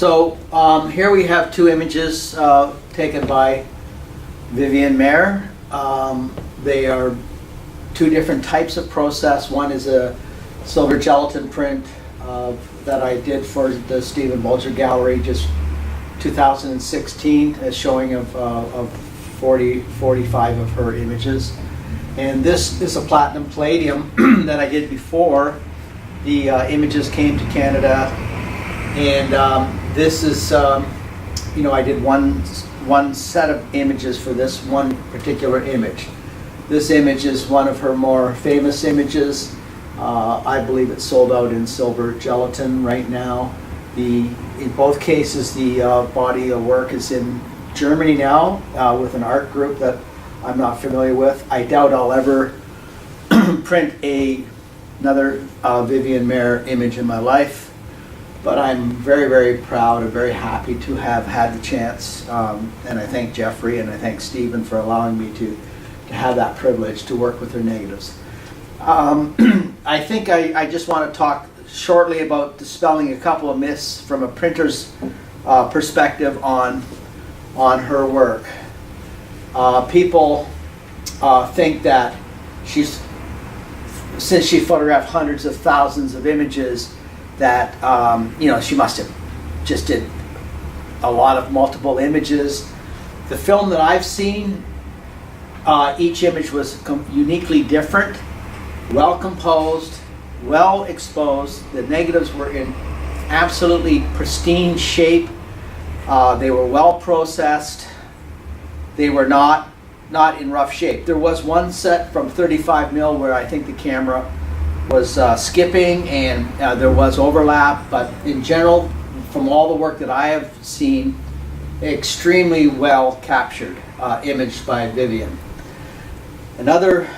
So here we have two images taken by Vivian Maier. They are two different types of process. One is a silver gelatin print that I did for the Stephen Bulger Gallery, just 2016, a showing of 45 of her images. And this is a platinum palladium that I did before the images came to Canada. And this is, I did one set of images for this one particular image. This image is one of her more famous images. I believe it's sold out in silver gelatin right now. In both cases, the body of work is in Germany now with an art group that I'm not familiar with. I doubt I'll ever print another Vivian Maier image in my life, but I'm very, very proud and very happy to have had the chance. And I thank Jeffrey and I thank Stephen for allowing me to have that privilege to work with their negatives. I think I just want to talk shortly about dispelling a couple of myths from a printer's perspective on her work. People think that since she photographed hundreds of thousands of images, that she must have just did a lot of multiple images. The film that I've seen, each image was uniquely different, well composed, well exposed. The negatives were in absolutely pristine shape. They were well processed. They were not in rough shape. There was one set from 35mm where I think the camera was skipping and there was overlap, but in general, from all the work that I have seen, extremely well captured image by Vivian. Another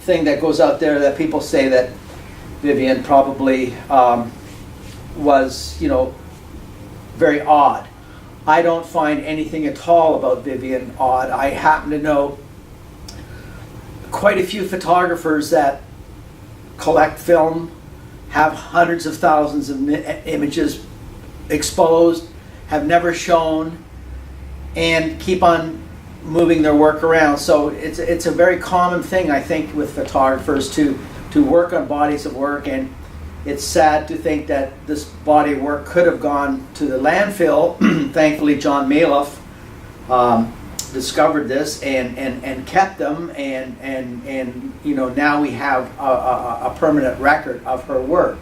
thing that goes out there that people say that Vivian probably was, very odd. I don't find anything at all about Vivian odd. I happen to know quite a few photographers that collect film, have hundreds of thousands of images exposed, have never shown, and keep on moving their work around. So it's a very common thing, I think, with photographers to work on bodies of work, and it's sad to think that this body of work could have gone to the landfill. Thankfully, John Maier discovered this and kept them, and now we have a permanent record of her work.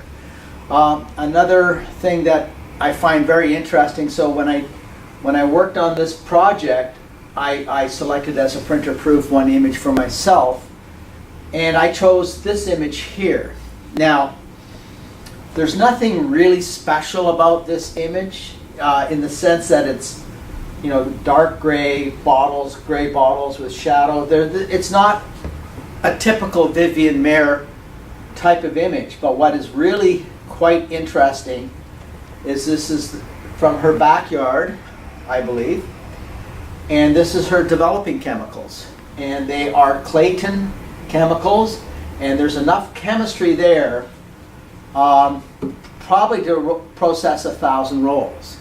Another thing that I find very interesting, so when I worked on this project, I selected as a printer proof one image for myself, and I chose this image here. Now, there's nothing really special about this image in the sense that it's dark gray bottles with shadow. It's not a typical Vivian Maier type of image, but what is really quite interesting is this is from her backyard, I believe, and this is her developing chemicals, and they are Clayton chemicals, and there's enough chemistry there probably to process 1,000 rolls.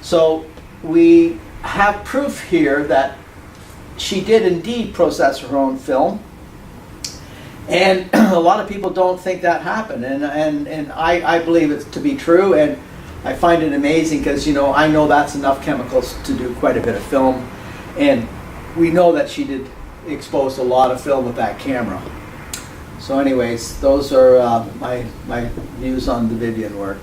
So we have proof here that she did indeed process her own film, and a lot of people don't think that happened, and I believe it to be true, and I find it amazing because I know that's enough chemicals to do quite a bit of film, and we know that she did expose a lot of film with that camera. So anyways, those are my views on the Vivian work.